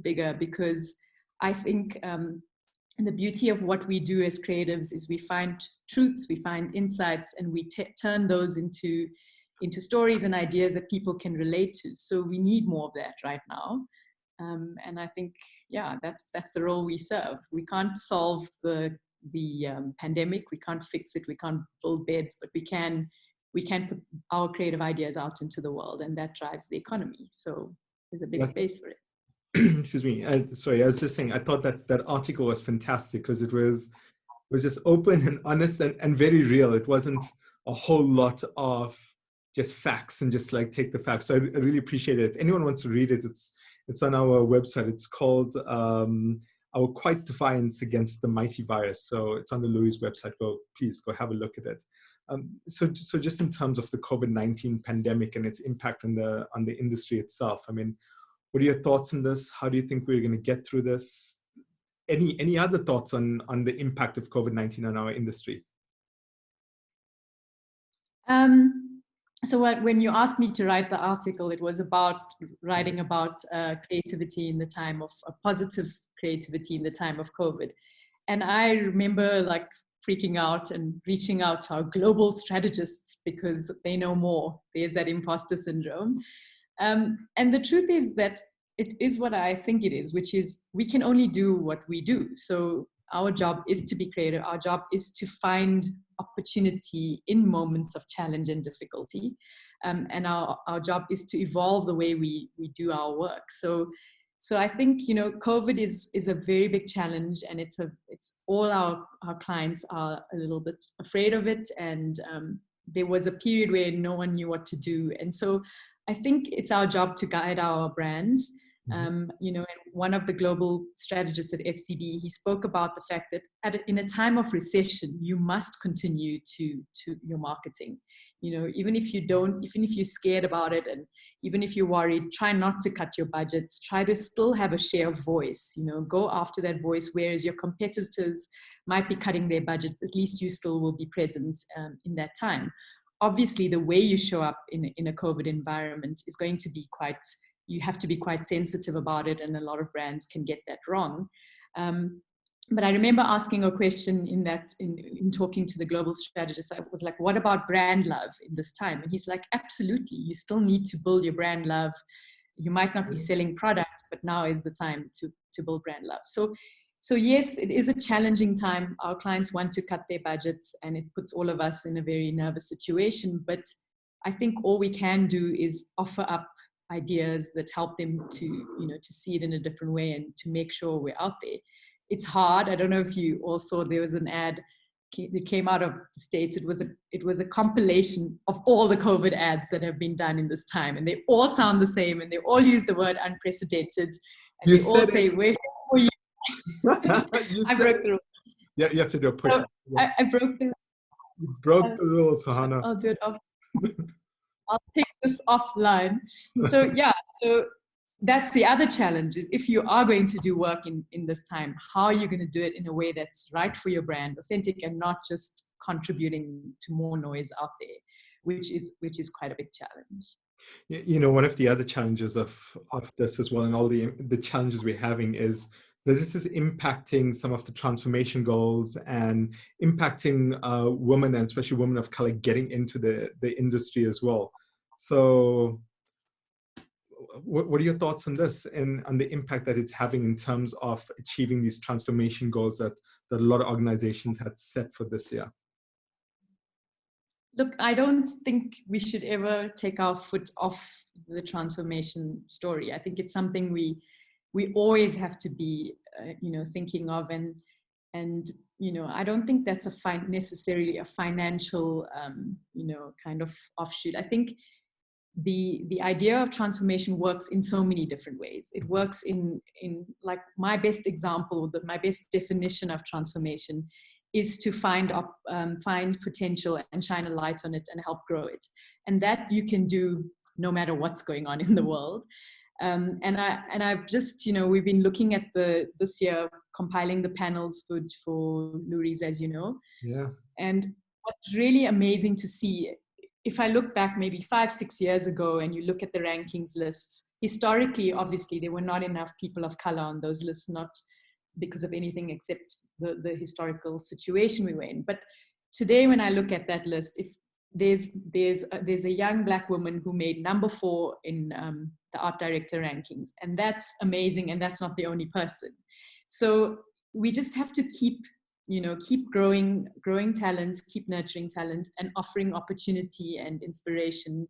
bigger because I think the beauty of what we do as creatives is we find truths, we find insights, and we turn those into stories and ideas that people can relate to. So we need more of that right now. And I think, yeah, that's the role we serve. We can't solve the pandemic, we can't fix it, we can't build beds, but we can put our creative ideas out into the world, and that drives the economy. So there's a big space for it. Excuse me. Sorry, I was just saying, I thought that article was fantastic because it was just open and honest and very real. It wasn't a whole lot of just facts and just like take the facts. So I really appreciate it. If anyone wants to read it, it's on our website. It's called Our Quiet Defiance Against the Mighty Virus. So it's on the Loeries website. Please go have a look at it. So just in terms of the COVID-19 pandemic and its impact on the industry itself, I mean, what are your thoughts on this? How do you think we're going to get through this? Any other thoughts on the impact of COVID-19 on our industry? So when you asked me to write the article, it was about writing about creativity in the time of positive creativity in the time of COVID. And I remember like freaking out and reaching out to our global strategists because they know more. There's that imposter syndrome. And the truth is that it is what I think it is, which is we can only do what we do. So our job is to be creative. Our job is to find opportunity in moments of challenge and difficulty. And our job is to evolve the way we do our work. So I think, you know, COVID is a very big challenge, and it's all our clients are a little bit afraid of it. And there was a period where no one knew what to do. And so I think it's our job to guide our brands. You know, and one of the global strategists at FCB, he spoke about the fact that in a time of recession, you must continue to your marketing. You know, even if you're scared about it, and even if you're worried, try not to cut your budgets. Try to still have a share of voice. You know, go after that voice, whereas your competitors might be cutting their budgets. At least you still will be present in that time. Obviously, the way you show up in a COVID environment is going to be you have to be quite sensitive about it, and a lot of brands can get that wrong. But I remember asking a question in talking to the global strategist. I was like, what about brand love in this time? And he's like, absolutely, you still need to build your brand love. You might not be selling product, but now is the time to build brand love. So yes, it is a challenging time. Our clients want to cut their budgets, and it puts all of us in a very nervous situation. But I think all we can do is offer up ideas that help them to see it in a different way, and to make sure we're out there. It's hard. I don't know if you all saw, there was an ad that came out of the States. It was a compilation of all the COVID ads that have been done in this time, and they all sound the same, and they all use the word unprecedented, and You they all said say, it. we're here for you. I broke the rules. Yeah, you have to do a push. So I broke the rules. You broke the rules, Suhana. I'll do it off. I'll take this offline. So yeah, so that's the other challenge, is if you are going to do work in this time, how are you going to do it in a way that's right for your brand, authentic, and not just contributing to more noise out there, which is quite a big challenge. You know, one of the other challenges of this as well, and all the challenges we're having, is that this is impacting some of the transformation goals, and impacting women, and especially women of color, getting into the industry as well. So what are your thoughts on this, and on the impact that it's having in terms of achieving these transformation goals that a lot of organizations had set for this year? Look, I don't think we should ever take our foot off the transformation story. I think it's something we always have to be, thinking of, and I don't think that's necessarily a financial, kind of offshoot. I think the idea of transformation works in so many different ways. It works in like, my best example, my best definition of transformation is to find potential and shine a light on it and help grow it. And that you can do no matter what's going on in the world. And I've just, we've been looking at this year, compiling the panels for Loeries, as you know. Yeah. And what's really amazing to see, if I look back maybe 5-6 years ago, and you look at the rankings lists, historically, obviously, there were not enough people of color on those lists, not because of anything except the historical situation we were in. But today, when I look at that list, if there's a young Black woman who made number 4 in the art director rankings, and that's amazing, and that's not the only person. So we just have to keep growing talent, keep nurturing talent, and offering opportunity and inspiration,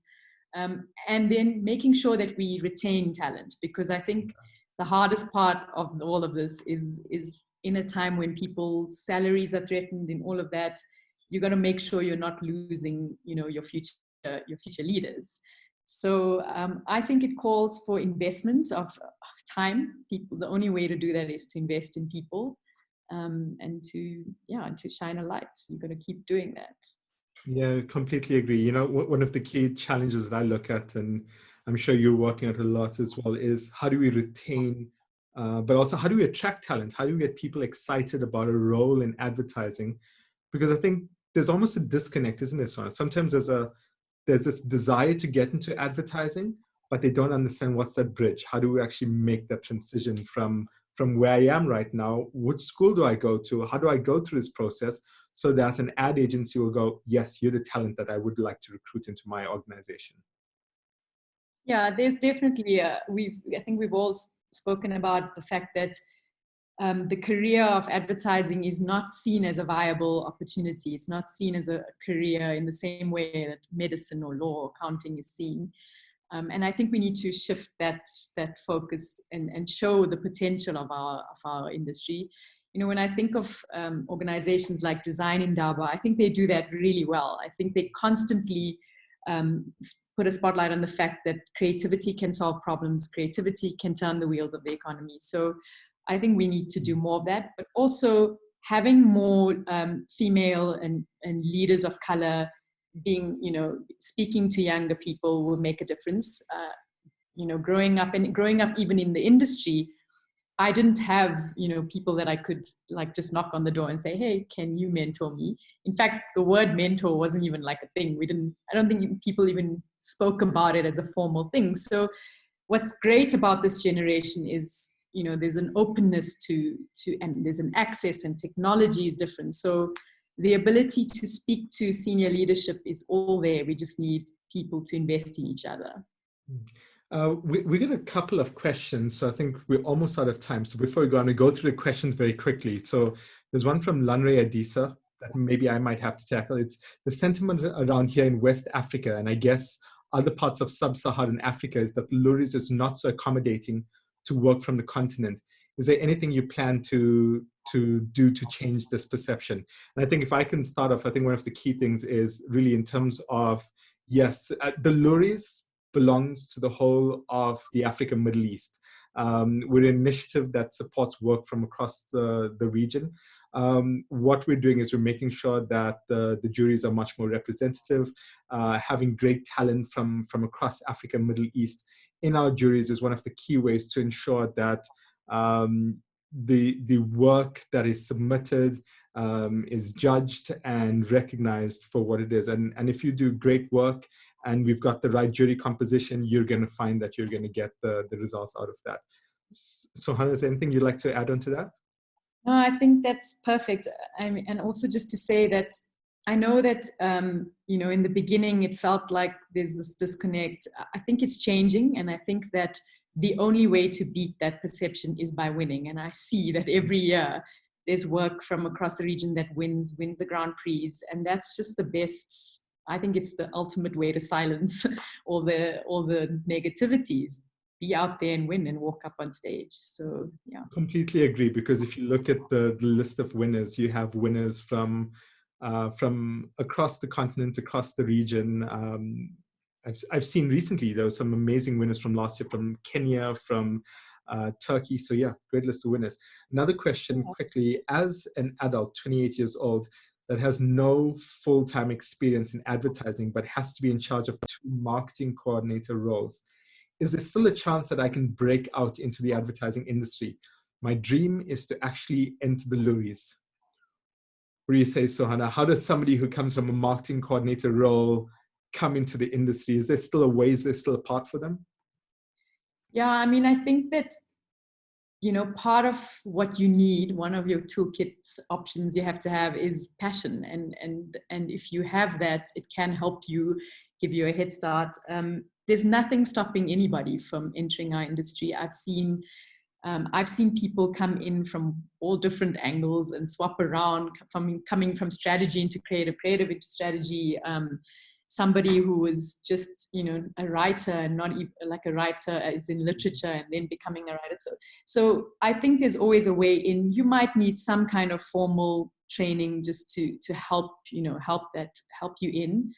and then making sure that we retain talent, because I think the hardest part of all of this is in a time when people's salaries are threatened and all of that, you're going to make sure you're not losing, your future leaders. So I think it calls for investment of time. People, the only way to do that is to invest in people, and to shine a light. So you've got to keep doing that. Yeah, completely agree. One of the key challenges that I look at, and I'm sure you're working at a lot as well, is how do we retain, but also how do we attract talent? How do we get people excited about a role in advertising? Because I think there's almost a disconnect, isn't there, Suhana? Sometimes there's this desire to get into advertising, but they don't understand what's that bridge. How do we actually make that transition from where I am right now? Which school do I go to? How do I go through this process so that an ad agency will go, yes, you're the talent that I would like to recruit into my organization? Yeah, there's definitely I think we've all spoken about the fact that the career of advertising is not seen as a viable opportunity. It's not seen as a career in the same way that medicine or law or accounting is seen. And I think we need to shift that focus and show the potential of our industry. You know, when I think of organizations like Design Indaba, I think they do that really well. I think they constantly put a spotlight on the fact that creativity can solve problems, creativity can turn the wheels of the economy. So I think we need to do more of that, but also having more female and leaders of color being, you know, speaking to younger people will make a difference. You know, growing up even in the industry, I didn't have, you know, people that I could like just knock on the door and say, hey, can you mentor me? In fact, the word mentor wasn't even like a thing. I don't think people even spoke about it as a formal thing. So what's great about this generation is, you know, there's an openness to and there's an access, and technology is different. So the ability to speak to senior leadership is all there. We just need people to invest in each other. We get a couple of questions, so I think we're almost out of time. So before we go on, we go through the questions very quickly. So there's one from Lanre Adisa that maybe I might have to tackle. It's the sentiment around here in West Africa, and I guess other parts of sub-Saharan Africa, is that Loeries is not so accommodating to work from the continent. Is there anything you plan to do to change this perception? And I think if I can start off, I think one of the key things is really in terms of, yes, the Loeries belongs to the whole of the Africa Middle East. We're an initiative that supports work from across the region. What we're doing is we're making sure that the juries are much more representative. Having great talent from across Africa Middle East in our juries is one of the key ways to ensure that the work that is submitted is judged and recognized for what it is. And if you do great work and we've got the right jury composition, you're going to find that you're going to get the results out of that. So Hannah, is there anything you'd like to add on to that? No, I think that's perfect. I mean, and also just to say that I know that, you know, in the beginning, it felt like there's this disconnect. I think it's changing. And I think that the only way to beat that perception is by winning. And I see that every year there's work from across the region that wins the Grand Prix. And that's just the best. I think it's the ultimate way to silence all the negativities. Be out there and win and walk up on stage. So yeah, completely agree, because if you look at the list of winners, you have winners from across the continent, across the region. I've seen recently there were some amazing winners from last year, from Kenya, from Turkey. So yeah, great list of winners. Another question quickly: as an adult, 28 years old, that has no full-time experience in advertising, but has to be in charge of 2 marketing coordinator roles, is there still a chance that I can break out into the advertising industry? My dream is to actually enter the Loeries. What do you say, Suhana? How does somebody who comes from a marketing coordinator role come into the industry? Is there still a way? Is there still a path for them? Yeah, I mean, I think that, you know, part of what you need, one of your toolkit options you have to have is passion. And if you have that, it can help you, give you a head start. There's nothing stopping anybody from entering our industry. I've seen people come in from all different angles and swap around, coming from strategy into creative into strategy. Somebody who was just, you know, a writer, and not even like a writer as in literature, and then becoming a writer. So I think there's always a way in. You might need some kind of formal training just to help you in.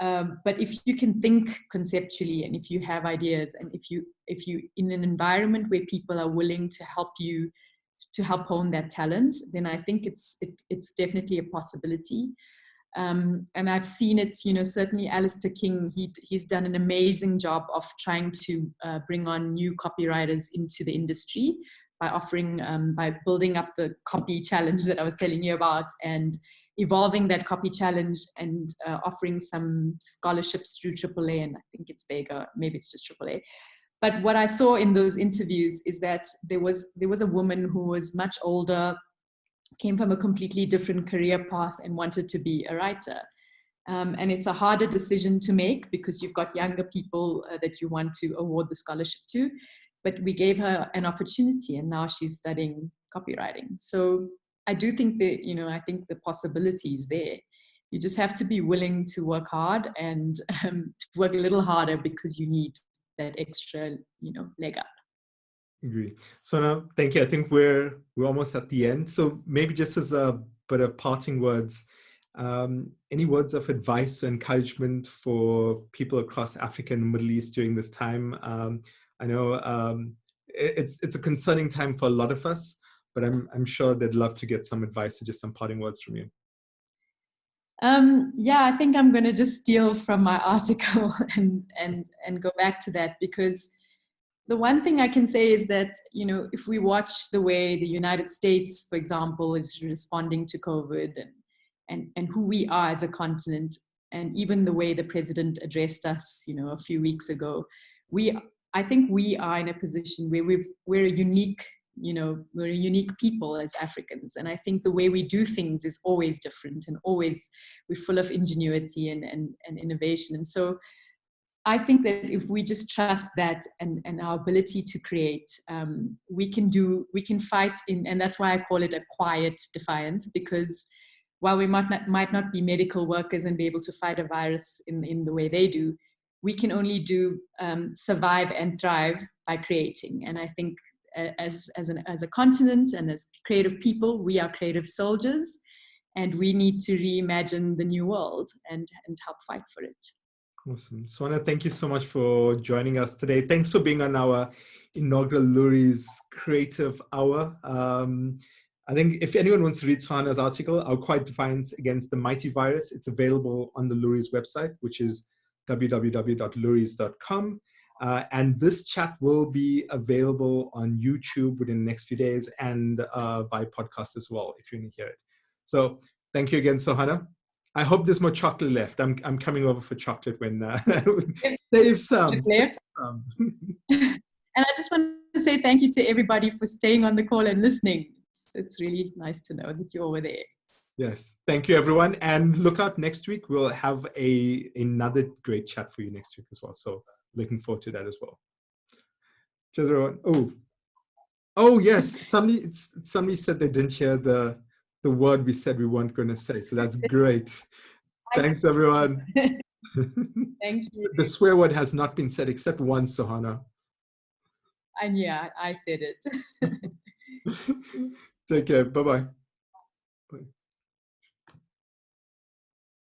But if you can think conceptually, and if you have ideas, and if you in an environment where people are willing to help you, to help hone that talent, then I think it's definitely a possibility. And I've seen it, you know, certainly Alistair King, he's done an amazing job of trying to bring on new copywriters into the industry by offering, by building up the copy challenge that I was telling you about, and evolving that copy challenge, and offering some scholarships through AAA, and I think it's Vega, maybe it's just AAA. But what I saw in those interviews is that there was a woman who was much older, came from a completely different career path, and wanted to be a writer. And it's a harder decision to make because you've got younger people that you want to award the scholarship to. But we gave her an opportunity, and now she's studying copywriting. So I do think that, I think the possibility is there. You just have to be willing to work hard and to work a little harder because you need that extra, leg up. Agree. So now, thank you. I think we're almost at the end. So maybe just as a bit of parting words, any words of advice or encouragement for people across Africa and the Middle East during this time? I know it's a concerning time for a lot of us, but I'm sure they'd love to get some advice or just some parting words from you. Yeah, I think I'm going to just steal from my article and go back to that, because the one thing I can say is that, if we watch the way the United States, for example, is responding to COVID and who we are as a continent, and even the way the president addressed us, a few weeks ago, I think we are in a position where we're a unique, we're a unique people as Africans. And I think the way we do things is always different, and always we're full of ingenuity and innovation. And so I think that if we just trust that and our ability to create, we can fight in, and that's why I call it a quiet defiance, because while we might not be medical workers and be able to fight a virus in the way they do, we can only survive and thrive by creating. And I think as a continent and as creative people, we are creative soldiers, and we need to reimagine the new world and help fight for it. Awesome. Suhana, thank you so much for joining us today. Thanks for being on our inaugural Loeries Creative Hour. I think if anyone wants to read Suhana's article, Our Quiet Defiance Against the Mighty Virus, it's available on the Loeries website, which is www.loeries.com. And this chat will be available on YouTube within the next few days, and via podcast as well, if you want to hear it. So thank you again, Suhana. I hope there's more chocolate left. I'm coming over for chocolate when save some. Save some. And I just want to say thank you to everybody for staying on the call and listening. It's really nice to know that you're over there. Yes, thank you, everyone. And look out next week. We'll have another great chat for you next week as well. So looking forward to that as well. Cheers, everyone. Oh yes. Somebody said they didn't hear the word we said we weren't going to say. So that's great. Thanks, everyone. Thank you. The swear word has not been said except once, Suhana. And yeah, I said it. Take care. Bye-bye. Bye.